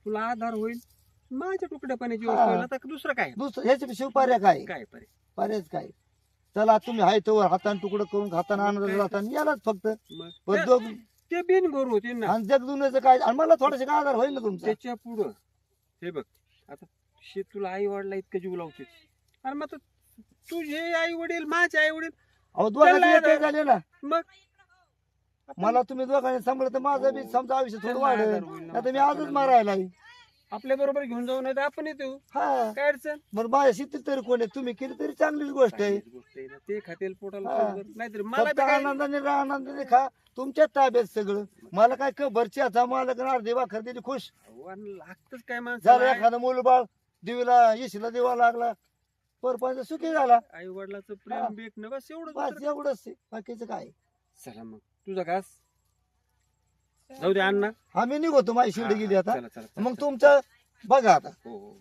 तुला आधार होईल, माझ्या तुकड्या पाण्याची व्यवस्था होईल. आता दुसरं काय दुसरं ह्याच्यापेक्षा पर्याय काय काय पर्याय? पर्यायच काय. चला तुम्ही हाय तोवर हाताने तुकडं करून हाताने आणत जाताना यालाच फक्त मग पण ते- दोघ- ते बिन गोर होते ना आणि जगदुन्याचं काय आणि मला थोडंसं काय आधार होईल ना तुमचा. त्याच्या पुढं. हे बघ आता तुला आई वडिला इतकं जीव लावते, आणि मग आता तुझे आई वडील माझे आई वडील अहो दोघांचे त्याला एकच झाले ना. मग मला तुम्ही दोघांनी सांभाळलं तर माझं बी समजा आयुष्य थोडं त्याला वाढेल. आधार होईल ना. आता मी आजच मारायला आहे. आपल्या बरोबर घेऊन जाऊ, नाही तर आपण येतो. हा काय अडचण बरं माझ्या शेतीत तरी कोण आहे, तुम्ही केली तरी चांगलीच गोष्ट आहे. चांगलीच गोष्ट आहे ना. ते खातील पोटाला हा. पोटभर. नाहीतर मला फक्त बी काय- आनंदाने राहा, आनंदाने खा, तुमच्याच ताब्यात सगळं. मला काय खबरची आता मला काय अर्धी भाकर दिली खुश अहो, आणि लागतच काय झालं. माणसाला. एखादं मुलबाळ दिवीला येशीला दिवा लागला, परपंच सुखी झाला. आई वडिलाचं हा. प्रेम बेक न बस एवढं. बस एवढंच आहे. बाकीचं काय. चला मग तुझा घास जाऊ दे अण्णा. आम्ही निघतो, माझी शिवडी गेली आता. चला चला मग तुमचं बघा आता. हो हो